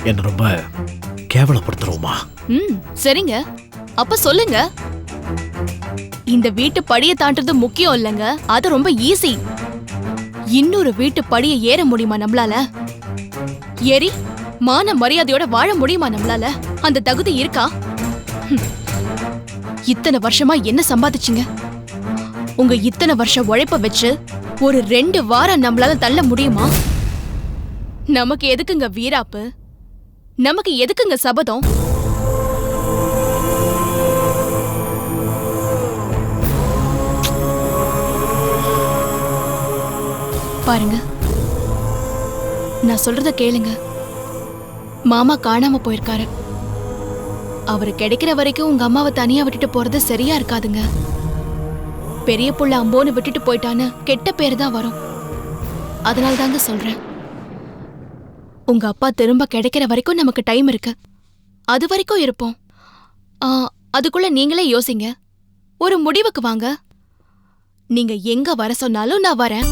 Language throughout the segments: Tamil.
என்ன ரொம்ப கேவலப்படுத்துறோமா? சரிங்க, அப்ப சொல்லுங்க. இந்த வீட்டு படியை தாண்டது முக்கியம் இல்லைங்க, அது ரொம்ப ஈஸி. இன்னொரு வீட்டு படியை ஏற முடியுமா நம்மளால? ஏறி மான மரியாதையோட வாழ முடியுமா நம்மளால? அந்த தகுதி இருக்கா? இத்தனை வருஷமா என்ன சம்பாதிச்சீங்க? உங்க இத்தனை வருஷம் உழைப்ப வச்சு ஒரு 2 வாரம் நம்மளால தள்ள முடியுமா? நமக்கு எதுக்குங்க வீராப்பு? நமக்கு எதுக்குங்க சபதம்? பாருங்க, நான் சொல்றத கேளுங்க. மாமா காணாம போயிருக்காரு. அவரு கிடைக்கிற வரைக்கும் உங்க அம்மாவை தனியா விட்டுட்டு போறது சரியா இருக்காதுங்க. பெரிய புள்ள அம்போன்னு விட்டுட்டு போயிட்டான்னு கெட்ட பேரு தான் வரும். அதனால தாங்க சொல்றேன், உங்க அப்பா திரும்ப கிடைக்கிற வரைக்கும் நமக்கு டைம் இருக்கு. அது வரைக்கும் இருப்போம். அதுக்குள்ள நீங்களே யோசிங்க, ஒரு முடிவுக்கு வாங்க. நீங்க எங்க வர சொன்னாலும் நான் வரேன்.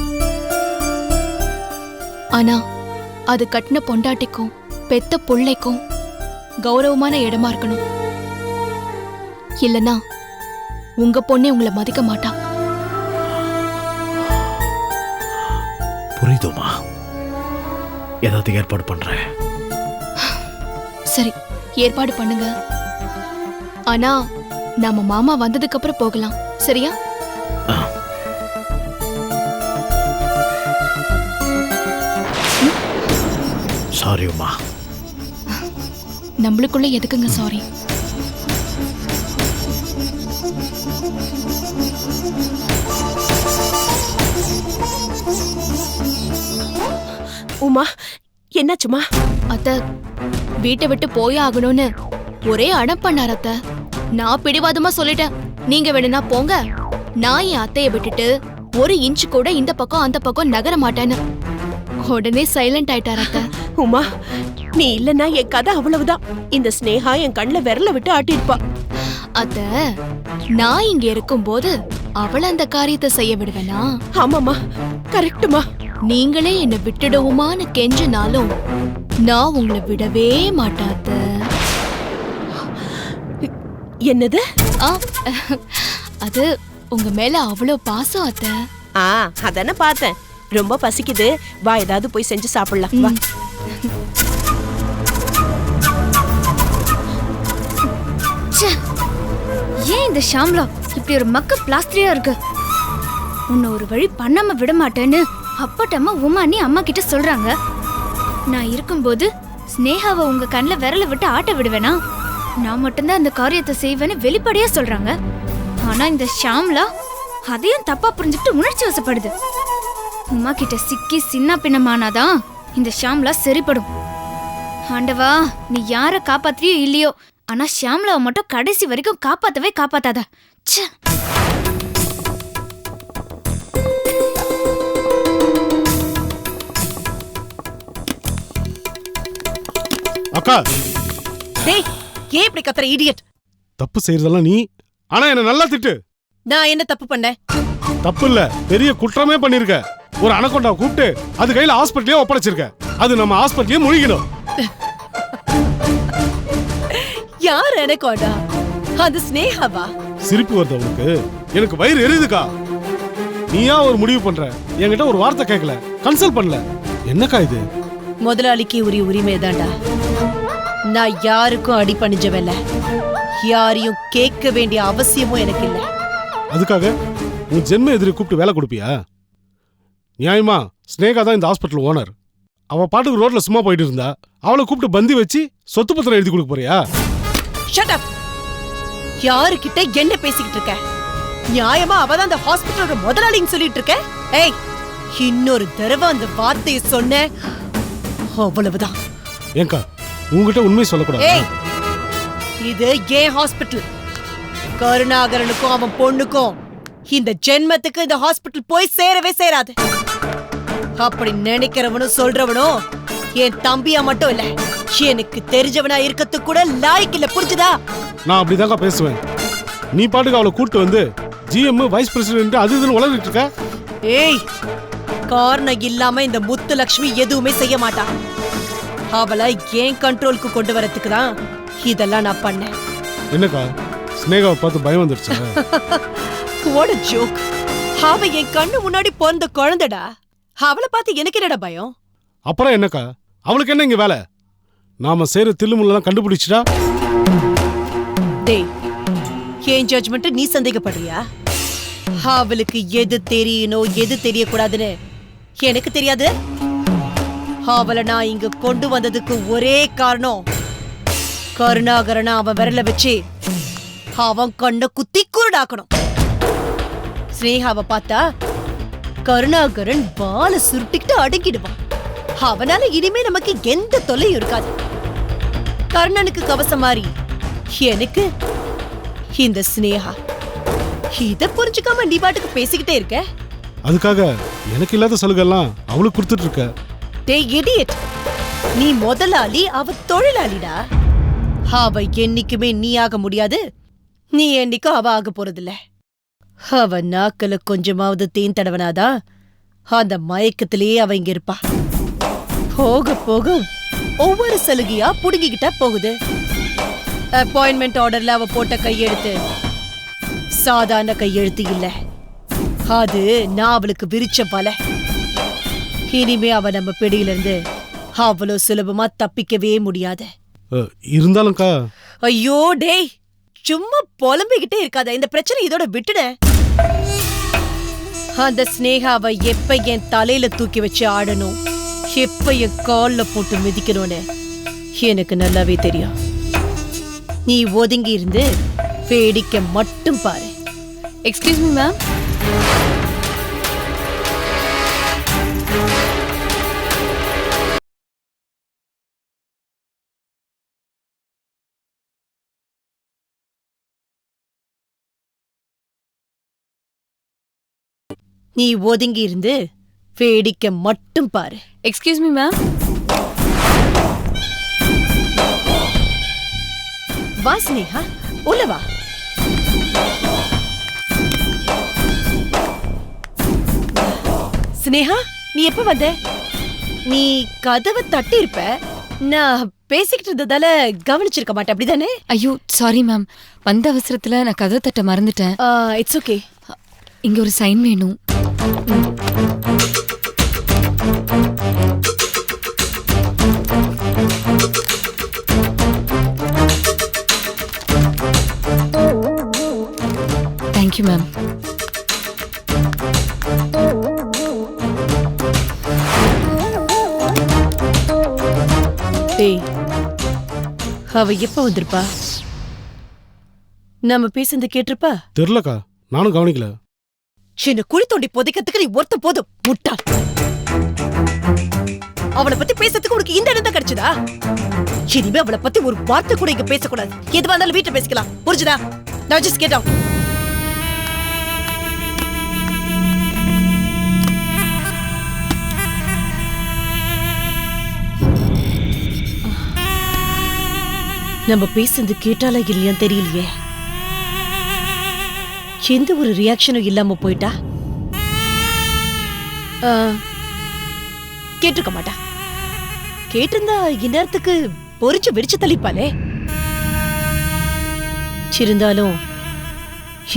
ஆனா அது கட்டின பொண்டாட்டிக்கும் பெத்த புள்ளைக்கும் கௌரவமான இடமா இருக்கணும். இல்லனா உங்க பொண்ணே உங்களை மதிக்க மாட்டா. புரியுதுமா? ஏதாவது ஏற்பாடு பண்றேன். சரி, ஏற்பாடு பண்ணுங்க. ஆனா நாம மாமா வந்ததுக்கு அப்புறம் போகலாம், சரியா? சாரி உமா. நம்மளுக்குள்ள எதுக்குங்க சாரி? உமா, என்னாச்சுமா? அத்த, வீட்டை விட்டு போய் ஆகணும்னு ஒரே அடம் பண்ணார் அத்த. நான் பிடிவாதமா சொல்லிட்டேன், நீங்க வேணும்னா போங்க, நான் என் அத்தைய விட்டுட்டு 1 இன்ச் கூட இந்த பக்கம் அந்த பக்கம் நகர மாட்டேன்னு. உடனே சைலண்ட் ஆயிட்டார் அத்த. உமா, நீ இல்லன்னா என் கதை அவ்வளவுதான். இந்த ஸ்னேகா என் கண்ணுல விரல விட்டு ஆட்டிருப்பா. அத்த, நான் இங்க இருக்கும்போது அவள அந்த காரியத்தை செய்ய விடுவேனா? ஆமாமா, கரெக்டுமா. நீங்களே என்ன விட்டுடுவோமான்னு கெஞ்சினாலும் நான் உங்களை விடவே மாட்டாத்த. என்னது? அது உங்க மேல அவ்வளவு பாசம் அத்த. அதானே பார்த்தேன். ரொம்ப பசிக்குது, வா ஏதாவது போய் செஞ்சு சாப்பிடலாம். வா. ஏன் இந்த ஷாம்லா இப்படி ஒரு மக்க பிளாஸ்டரியா இருக்கு? உன்னை ஒரு வழி பண்ணாம விட மாட்டேன்னு அப்பட்டம்மா உமானி அம்மா கிட்ட சொல்றாங்க. நான் இருக்கும்போது ஸ்னேகாவை உங்க கண்ணில் விரல விட்டு ஆட்ட விடுவேனா? நான் மட்டும்தான் அந்த காரியத்தை செய்வேன்னு வெளிப்படையா சொல்றாங்க. ஆனா இந்த ஷாம்லா அதையும் தப்பா புரிஞ்சுக்கிட்டு உணர்ச்சி வசப்படுது. உமா கிட்ட சிக்கி சின்ன பின்னமானாதான் இந்த ஷாம்லா சரிப்படும். ஆண்டவா, நீ யார காப்பாத்தியோ இல்லையோ, ஆனா ஷாம்லாவை மட்டும் கடைசி வரைக்கும் காப்பாத்தவே காப்பாத்தாத. அக்கா, டேய், ஏன் இப்படி கத்துற இடியட்? தப்பு செய்யறதெல்லாம் நீ, ஆனா என்ன நல்லா திட்டு. நான் என்ன தப்பு பண்ணேன்? தப்பு இல்ல, பெரிய குற்றமே பண்ணிருக்க. ஒரு அனகொண்டா கூப்பிட்டு அது கையில ஹாஸ்பிட்டலே ஒப்படைச்சிருக்க. அது நம்ம ஹாஸ்பிட்டலே முழுகிடும். யார் அனகொண்டா? அது ஸ்னேகாவா? சிரிப்பு வருது உனக்கு? எனக்கு வயிறு எரியுதுக்கா. நீயா ஒரு முடிவு பண்ற, என்கிட்ட ஒரு வார்த்தை கேட்கல, கன்சல்ட் பண்ணல. என்னக்கா இது? முதலாளிக்கு உரிய உரிமை தான்டா. நான் யாருக்கும் அடி பணிஞ்சவல்ல, யாரையும் கேட்க வேண்டிய அவசியமும் எனக்கு இல்ல. அதுக்காக உன் ஜென்ம எதிரி கூப்பிட்டு வேலை கொடுப்பியா? நியாயமா ஸ்னேகா தான் இந்த ஹாஸ்பிட்டல் ஓனர். அவ பாட்டுக்கு ரோட்ல சும்மா போயிட்டு இருந்தா, அவளை கூப்பிட்டு பந்தி வச்சு சொத்து பத்திரம் எழுதி கொடுக்க போறியா? Shut up. யாருக்கிட்ட என்ன பேசிக்கிட்டு இருக்க? நியாயமா அவதான் அந்த ஹாஸ்பிட்டலோட முதலாளின்னு சொல்லிட்டு இருக்க? ஏய், இன்னொரு தடவை அந்த வார்த்தையை சொன்ன அவ்வளவுதான். ஏங்கா, உங்ககிட்ட உண்மை சொல்லக்கூடாது. ஏய், இது ஏன் ஹாஸ்பிட்டல். கருணாகரனுக்கும் அவன் பொண்ணுக்கும் இந்த ஜென்மத்துக்கு இந்த ஹாஸ்பிட்டல் போய் சேரவே சேராது. அப்படி நினைக்கிறவனும் சொல்றவனும் என் தம்பியா மட்டும் இல்ல, எனக்கு தெரிஞ்சவனா இருக்கிறதுக்கு கூட லாய்க்கு இல்ல. புரிஞ்சுதா? நான் அப்படிதாங்க பேசுவேன். நீ பாட்டுக்கு அவளை கூட்டு வந்து ஜிஎம் வைஸ் பிரசிடென்ட் அது இதுன்னு வளர்ந்துட்டு இருக்க. ஏய், காரணம் இல்லாம இந்த முத்துலட்சுமி எதுவுமே செய்ய மாட்டா. அவளை ஏன் கண்ட்ரோலுக்கு கொண்டு வரதுக்கு தான் இதெல்லாம் நான் பண்ணேன். என்னக்கா ஸ்னேகாவை பார்த்து பயம் வந்துருச்சா? What a joke. அவ என் கண்ணு முன்னாடி பிறந்த குழந்தைடா. அவளை பார்த்து எனக்கு என்னடா பயம்? அப்புறம் என்னக்கா அவளுக்கு என்ன இங்க வேலை? நாம செய்யற தில்லுமுள்ளெல்லாம் கண்டுபிடிச்சிட்டா? டேய், ஏன் ஜட்ஜ்மெண்ட் நீ சந்தேகப்படுறியா? அவளுக்கு எது தெரியணும் எது தெரியக்கூடாதுன்னு எனக்கு தெரியாது. அவளை நான் இங்க கொண்டு வந்ததுக்கு ஒரே காரணம், கருணாகரனை அவன் விரல வச்சு அவன் கண்ணை குத்தி குருடாக்கணும். ஸ்னேகாவை பார்த்தா கருணாகரன் பால சுருட்டிக்கிட்டு அடங்கிடுவான். அவனால இனிமே நமக்கு எந்த தொல்லையும் இருக்காது. கர்ணனுக்கு கவசம் மாறி எனக்கு இந்த ஸ்னேகா. இத புரிஞ்சுக்காம நீ பாட்டுக்கு பேசிக்கிட்டே இருக்க. அதுக்காக எனக்கு இல்லாத சலுகைலாம் அவளுக்கு கொடுத்துட்டு இருக்க. டேய் இடியட், நீ முதலாளி, அவ தொழிலாளிடா. அவ என்னைக்குமே நீ ஆக முடியாது, நீ என்னைக்கும் அவ ஆக போறதில்ல. அவ நாக்கல கொஞ்சமாவது தேன் தடவனாதான் அந்த மயக்கத்திலேயே அவ இங்க இருப்பா. போக போக ஒவ்வொரு சலுகையா புடுங்கிக்கிட்டா போகுது. அப்பாயின்மெண்ட் ஆர்டர்ல அவ போட்ட கையெழுத்து சாதாரண கையெழுத்து இல்ல, அது நான் அவளுக்கு விரிச்ச பல. இனிமே அவ நம்ம பிடியில இருந்து அவ்வளவு சுலபமா தப்பிக்கவே முடியாது. இருந்தாலும்க்கா. ஐயோ டேய், சும்மா புலம்பிக்கிட்டே இருக்காத. இந்த பிரச்சனை இதோட விட்டுட. அந்த ஸ்னேகாவை எப்ப என் தலையில தூக்கி வச்சு ஆடணும், எப்ப என் கால்ல போட்டு மிதிக்கணும்னு எனக்கு நல்லாவே தெரியும். நீ ஒதுங்கி இருந்து வேடிக்கை மட்டும் பாரு. Excuse me ma'am. நீ ஒதுங்கி இருந்து வேடிக்கை மட்டும் பாரு. Excuse me ma'am. வா ஸ்னேகா, உள்ள வா. ஸ்னேகா, நீ எப்ப வந்த? நீ கதவை தட்டி இருப்ப. நான் பேசிக்கிட்டு இருந்ததால கவனிச்சிருக்க மாட்டேன், அப்படிதானே? ஐயோ சாரி மேம், வந்த அவசரத்துல நான் கதவை தட்ட மறந்துட்டேன். It's okay. இங்க ஒரு சைன் வேணும். Thank you ma'am. டேய், அவ எப்ப வந்திருப்பா? நம்ம பேசுனது கேட்டிருப்பா? தெரியலக்கா, நானும் கவனிக்கல. சின்ன குழி தோண்டி புதைக்கிறதுக்கு நீ ஒருத்த போதும், முட்டாள். அவளை பத்தி பேசுறதுக்கு உனக்கு இந்த இடம் தான் கிடைச்சதா? இனிமே அவளை பத்தி ஒரு வார்த்தை கூட இங்க பேசக்கூடாது. எதுவா இருந்தாலும் வீட்டுல பேசிக்கலாம், புரிஞ்சுதா? நான் ஜஸ்ட் கெட் அவுட். நம்ம பேசுறது கேட்டாலா இல்லையான்னு தெரியலையே. எந்த ஒரு ரியாக்ஷனும் இல்லாம போயிட்டா. கேட்டிருக்க மாட்டா. கேட்டிருந்தா இந்நேரத்துக்கு பொறிச்சு வெடிச்சு தள்ளிப்பாளே. இருந்தாலும்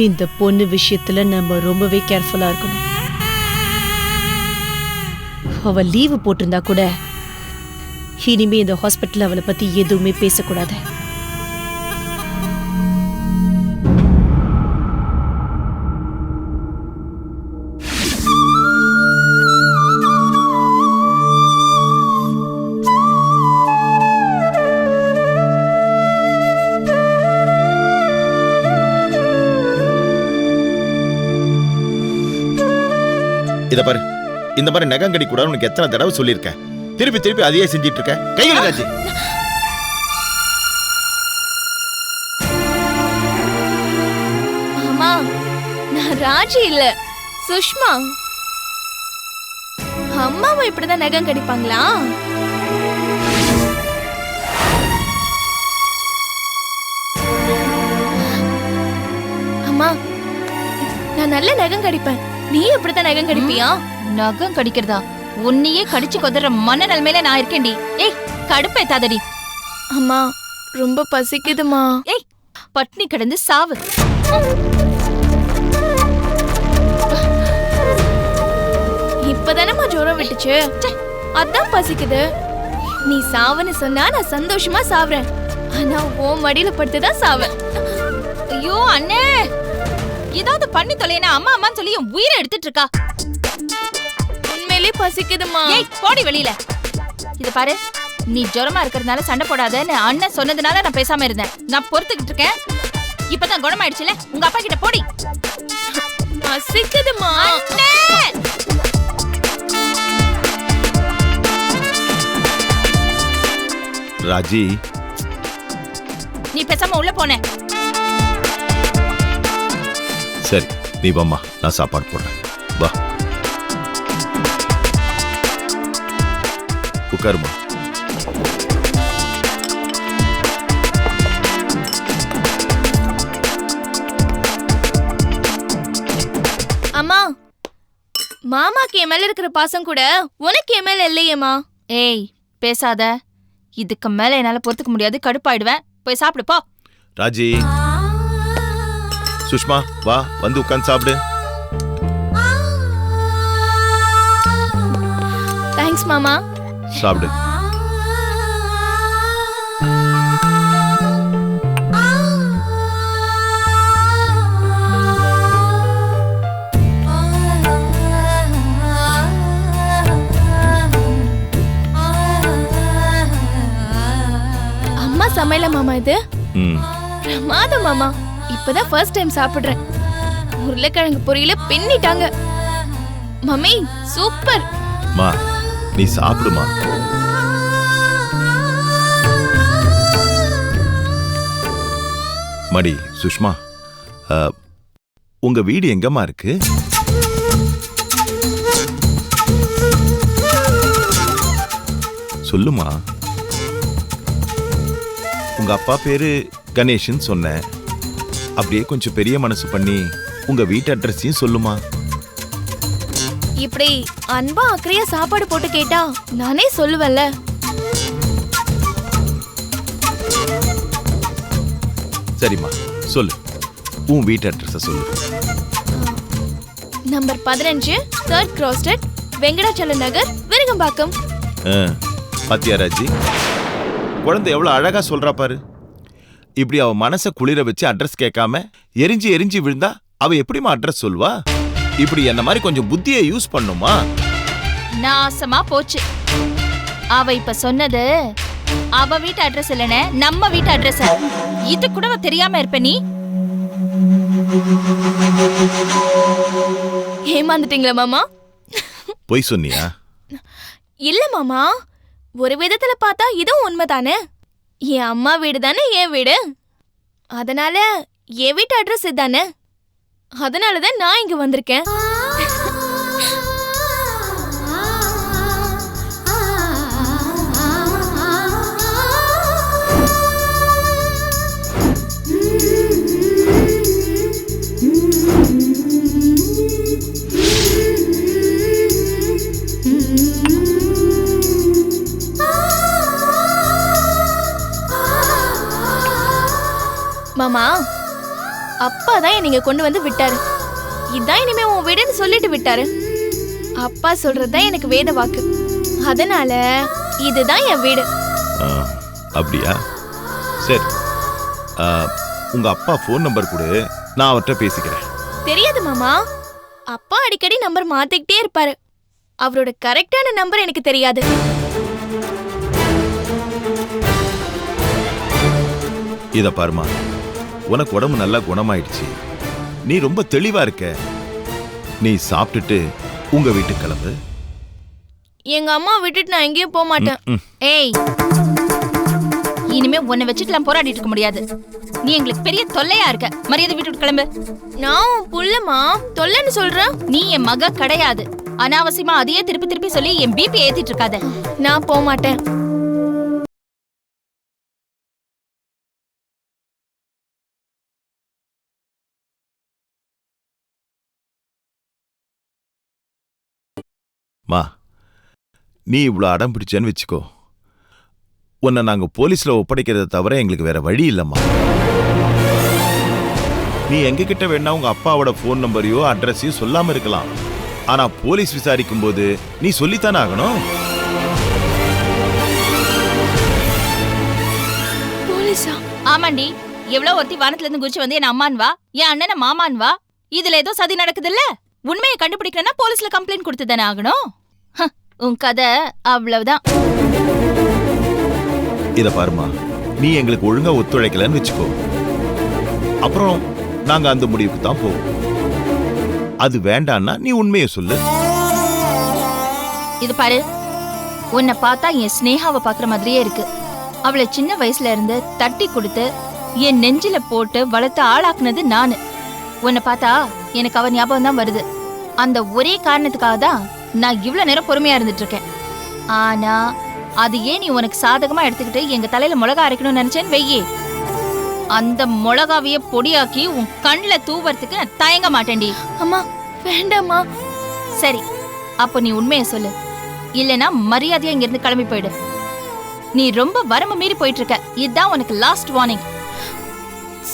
இந்த பொண்ணு விஷயத்துல நம்ம ரொம்பவே கேர்ஃபுல்லா இருக்கணும். அவ லீவு போட்டிருந்தா கூட இனிமே இந்த ஹாஸ்பிட்டல் அவளை பத்தி எதுவுமே பேசக்கூடாது. இத பாரு, இந்த மாதிரி நகம் கடி கூடாது உனக்கு எத்தனை தடவை சொல்லியிருக்கேன். திருப்பி திருப்பி அதையே செஞ்சிட்டு இருக்க. கையில் ராஜி. அம்மா, நான் ராஜி இல்ல, சுஷ்மா. அம்மாவும் இப்படிதான் நகம் கடிப்பாங்களா? அம்மா, நான் நல்ல நகம் கடிப்பேன். நீ இப்படித்தான் நகம் கடிப்பியா? நகம் கடிக்கிறதா? உன்னையே கடிச்சு கொதற மன நிலைமையில நான் இருக்கேன்டி. ஏய் கடுப்பேத்தாதடி. அம்மா ரொம்ப பசிக்குதுமா. ஏய், பட்னி கிடந்து சாவு. இப்பதானம்மா ஜுரம் விட்டுச்சு, அதான் பசிக்குது. நீ சாவுன்னு சொன்னா நான் சந்தோஷமா சாவுறேன். ஆனா உன் மடியில படுத்துதான் சாவேன். ஐயோ அண்ணே, ஏதாவது பண்ணி தொலைனா அம்மா அம்மான்னு சொல்லி என் உயிரை எடுத்துட்டு இருக்கா. உண்மையிலே பசிக்குதுமா. ஏய், போடி வெளியில. இத பாரு, நீ ஜுரமா இருக்கிறதுனால சண்டை போடாதன்னு அண்ணன் சொன்னதுனால நான் பேசாம இருந்தேன். நான் பொறுத்துக்கிட்டு இருக்கேன். இப்பதான் குணமாயிடுச்சுல, உங்க அப்பா கிட்ட போடி. பசிக்குதுமா. அண்ணே! ராஜி, நீ பேசாம உள்ள போன. சரி நீ வாம்மா, நான் சாப்பாடு போடுறேன். வா உட்காருமா. அம்மா, மாமாக்கு என் மேல இருக்கிற பாசம் கூட உனக்கு என் மேல இல்லையேம்மா. ஏய் பேசாத. இதுக்கு மேல என்னால பொறுத்துக்க முடியாது. கடுப்பாயிடுவேன். போய் சாப்பிடு போ. ராஜி, சுஷ்மா வா, வந்து உட்கார்ந்து சாப்பிடு. தேங்க்ஸ் மாமா. சாப்பிடு. அம்மா சமையல மாமா இது. ம், பிரமாதம் மாமா. இப்பதான் ஃபர்ஸ்ட் டைம் சாப்பிடுறேன். உருளைக்கிழங்கு பொரியல பின்னிட்டாங்க. Mummy super. மா நீ சாப்பிடுமா. மடி சுஷ்மா, உங்க வீடு எங்கம்மா இருக்கு? சொல்லுமா. உங்க அப்பா பேரு கணேஷ்னு சொன்னேன். அப்படியே கொஞ்சம் பெரிய மனசு பண்ணி உங்க வீட்டு அட்ரஸையும் சொல்லுமா. இப்படி அன்பா அக்கறையா சாப்பாடு போட்டு கேட்டா நானே சொல்லுவேன்ல. சரிம்மா சொல்லு, உன் வீட்டு அட்ரஸ சொல்லு. Number 15 3rd Cross Street, Venkatachala Nagar, Virugambakkam. பாத்தியா ராஜி, குழந்தை எவ்வளவு அழகா சொல்றா பாரு. இப்படி அவ மனச குளிர வச்சு அட்ரஸ் கேட்காம எரிஞ்சு எரிஞ்சு விழுந்தா அவ எப்படிமா அட்ரஸ் சொல்வா? இப்படி என்ன மாதிரி கொஞ்சம் புத்தியை யூஸ் பண்ணுமா. நாசமா போச்சு. அவ இப்ப சொன்னது அவ வீட்டு அட்ரஸ் இல்லனே, நம்ம வீட்டு அட்ரஸ். இது கூட தெரியாம இருப்ப நீ. ஏமாந்துட்டீங்களா மாமா? பொய் சொன்னியா? இல்ல மாமா, ஒரு விதத்துல பார்த்தா இதுவும் உண்மைதானே. என் அம்மா வீடு தானே என் வீடு. அதனால என் வீட்டு அட்ரஸ் இதுதானே. அதனாலதான் நான் இங்க வந்திருக்கேன். மாமா, அப்பா தான் நீங்க கொண்டு வந்து விட்டாரு. இதான் இனிமே உன் வீடுன்னு சொல்லிட்டு விட்டாரு. அப்பா சொல்றதுதான் எனக்கு வேத வாக்கு. அதனால இதுதான் என் வீடு. அப்படியா? சரி, உங்க அப்பா ஃபோன் நம்பர் கொடு, நான் அவர்கிட்ட பேசிக்கிறேன். தெரியாது மாமா, அப்பா அடிக்கடி நம்பர் மாத்திக்கிட்டே இருப்பாரு. அவரோட கரெக்டான நம்பர் எனக்கு தெரியாது. இத பாருமா, உனக்கு உடம்பு நல்லா குணமாயிடுச்சு. நீ ரொம்ப தெளிவா இருக்க. நீ சாப்பிட்டுட்டு உங்க வீட்டுக்கு கிளம்பு. எங்க அம்மா விட்டுட்டு நான் எங்கேயும் போக மாட்டேன். ஏய், இனிமே உன்னை வச்சுட்டுலாம் போராடிட்டு இருக்க முடியாது. நீ எங்களுக்கு பெரிய தொல்லையா இருக்க. மரியாதை வீட்டுக்கு கிளம்பு. நான் உன் புள்ளமா தொல்லைன்னு சொல்றேன். நீ என் மக கிடையாது. அனாவசியமா அதையே திருப்பி திருப்பி சொல்லி என் பிபி ஏத்திட்டு இருக்காத. நான் போக மாட்டேன். மா, நீ இவ்வளவு அடம் பிடிச்சேன்னு வச்சுக்கோ, உன்னை நாங்க போலீஸ்ல ஒப்படைக்கிறத தவிர எங்களுக்கு வேற வழி இல்லம்மா. நீ எங்க கிட்ட வேணா உங்க அப்பாவோட போன் நம்பரையோ அட்ரஸையோ சொல்லாம இருக்கலாம். ஆனா போலீஸ் விசாரிக்கும் போது நீ சொல்லித்தானே ஆகணும். போலீஸா? ஆமாண்டி, எவ்வளவு ஒருத்தி வானத்துல இருந்து குதிச்சு வந்து என் அம்மான் வா, என் அண்ணனை மாமான் வா. இதுல ஏதோ சதி நடக்குது இல்ல. உண்மையை கண்டுபிடிக்கலன்னா போலீஸ்ல கம்ப்ளைண்ட் கொடுத்து தானே ஆகணும். உன் கதை அவ்வளவுதான். இத பாருமா, நீ எங்களுக்கு ஒழுங்கா ஒத்துழைக்கலன்னு வச்சுக்கோ, அப்புறம் நாங்க அந்த முடிவுக்கு தான் போவோம். அது வேண்டான்னா நீ உண்மையை சொல்லு. இது பாரு, உன்னை பார்த்தா என் ஸ்னேகாவை பாக்குற மாதிரியே இருக்கு. அவளை சின்ன வயசுல இருந்து தட்டி கொடுத்து என் நெஞ்சில போட்டு வளர்த்து ஆளாக்குனது நானு. உன்னை பார்த்தா எனக்கு அவ ஞாபகம் தான் வருது. அந்த ஒரே காரணத்துக்காக தான் நான் இவ்வளவு நேரம் பொறுமையா இருந்துட்டு இருக்கேன். ஆனா அது ஏன் நீ உனக்கு சாதகமா எடுத்துக்கிட்டு எங்க தலையில மிளகா அரைக்கணும்னு நினைச்சேன்னு வெய்யே, அந்த மிளகாவைய பொடியாக்கி உன் கண்ணுல தூவறதுக்கு நான் தயங்க மாட்டேன்டி. அம்மா வேண்டாம்மா. சரி, அப்போ நீ உண்மையை சொல்லு, இல்லனா மரியாதையா இங்க இருந்து கிளம்பி போயிடு. நீ ரொம்ப வரம்பு மீறி போயிட்டு இருக்க. இதுதான் உனக்கு லாஸ்ட் வார்னிங்.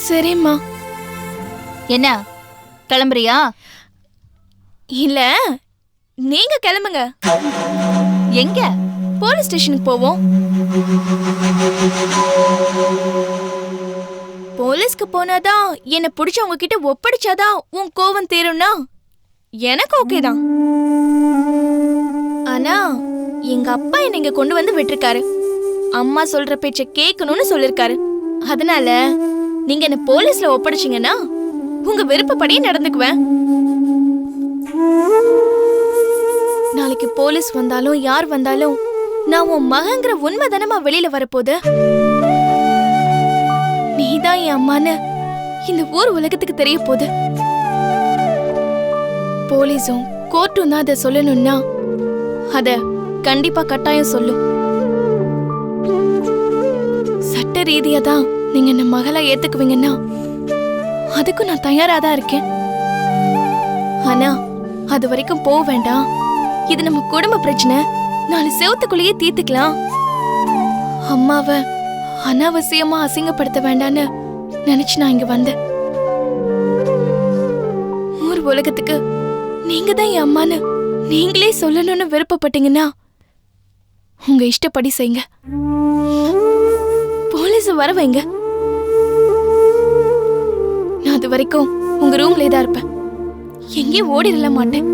சரிம்மா. என்ன கிளம்புறியா? இல்ல, நீங்க கிளம்புங்க. எங்க? போலீஸ் ஸ்டேஷனுக்கு போவோம். போலீஸ்க்கு போனாதான் என்ன பிடிச்சவங்க கிட்ட ஒப்படைச்சாதான் உன் கோவம் தீரும்னா எனக்கு ஓகே தான். ஆனா எங்க அப்பா என்ன இங்க கொண்டு வந்து விட்டுருக்காரு. அம்மா சொல்ற பேச்ச கேட்கணும்னு சொல்லிருக்காரு. அதனால நீங்க என்ன போலீஸ்ல ஒப்படைச்சீங்கன்னா உங்க விருப்பப்படியே நடந்துக்குவேன். நாளைக்கு போலீஸ் வந்தாலும் யார் வந்தாலும் நான் உன் மகங்கிற உண்மை தானமா வெளியில வரப்போது. நீதான் என் அம்மான்னு இந்த ஊர் உலகத்துக்கு தெரிய போகுது. போலீஸும் கோர்ட்டும் தான் அதை சொல்லணும்னா அத கண்டிப்பா கட்டாயம் சொல்லும். சட்ட ரீதியா தான் நீங்க என்ன மகளா ஏத்துக்குவீங்கன்னா அதுக்கும் நான் தயாராதான் இருக்கேன். ஆனா அது வரைக்கும் போக வேண்டாம். இது நம்ம குடும்ப பிரச்சனை. 4 செவத்துக்குள்ளேயே தீர்த்துக்கலாம். அம்மாவை அனாவசியமா அசிங்கப்படுத்த வேண்டான்னு நினைச்சு நான் இங்க வந்தேன். ஊர் உலகத்துக்கு நீங்க தான் என் அம்மான்னு நீங்களே சொல்லணும்னு விருப்பப்பட்டீங்கன்னா உங்க இஷ்டப்படி செய்யுங்க. போலீஸ் வர வைங்க. நான் அது வரைக்கும் உங்க ரூம்ல தான் இருப்பேன். எங்கேயும் ஓடிடல மாட்டேன்.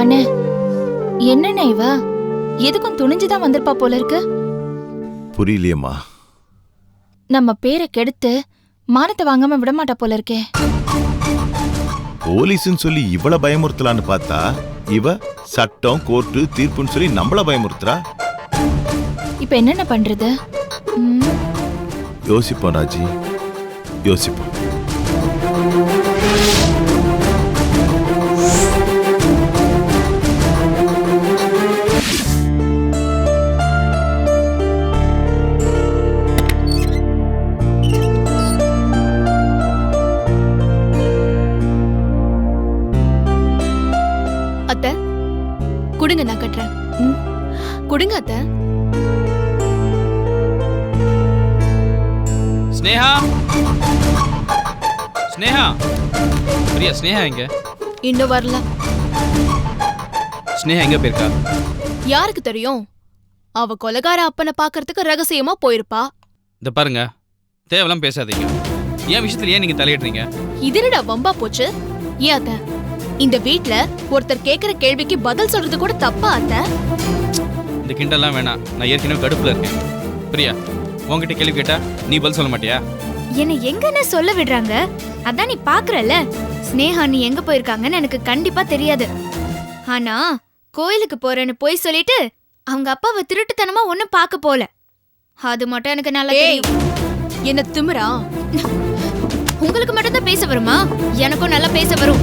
அண்ணே, என்னண்ணே இவ எதுக்கும் துணிஞ்சுதான் வந்திருப்பா போல இருக்கு. புரியலையம்மா. நம்ம பேரை கெடுத்து மானத்தை வாங்காம விடமாட்டா போல இருக்கே. போலீஸ்னு சொல்லி இவள பயமுறுத்தலான்னு பார்த்தா இவ சட்டம் கோர்ட்டு தீர்ப்புன்னு சொல்லி நம்மள பயமுறுத்துறா. இப்ப என்னென்ன பண்றது? யோசிப்போம் ராஜி, யோசிப்போம். அத்தை குடுங்க, நான் கட்டுறேன். குடுங்க அத்தை. ஸ்னேகா, ஸ்னேகா, பிரியா, ஸ்னேகா எங்க? இன்னும் வரல. ஸ்னேகா எங்க போயிருக்கா? யாருக்கு தெரியும்? அவ கொலைகார அப்பனை பாக்குறதுக்கு ரகசியமா போயிருப்பா. இந்த பாருங்க, தேவையெல்லாம் பேசாதீங்க. ஏன் விஷயத்துல ஏன் நீங்க தலையிடுறீங்க? இது என்னடா வம்பா போச்சு? ஏன் அத்தை இந்த வீட்ல ஒருத்தர் கேக்குற கேள்விக்கு பதில் சொல்றது கூட தப்பா அத்தை? இந்த கிண்டல்லாம் வேணாம். நான் ஏற்கனவே கடுப்புல இருக்கேன். பிரியா, உன்கிட்ட கேள்வி கேட்டா நீ பதில் சொல்ல மாட்டியா? என்னை எங்கன்னு சொல்ல விடுறாங்க? அதான் நீ பாக்குறல, ஸ்னேகா நீ எங்க போயிருக்காங்கன்னு எனக்கு கண்டிப்பா தெரியாது. ஆனா கோயிலுக்கு போறேன்னு போய் சொல்லிட்டு அவங்க அப்பாவை திருட்டுத்தனமா ஒண்ணும் பார்க்க போல. அது மட்டும் எனக்கு நல்லா தெரியும். என்ன திமிரா? உங்களுக்கு மட்டும் தான் பேச வருமா? எனக்கும் நல்லா பேச வரும்.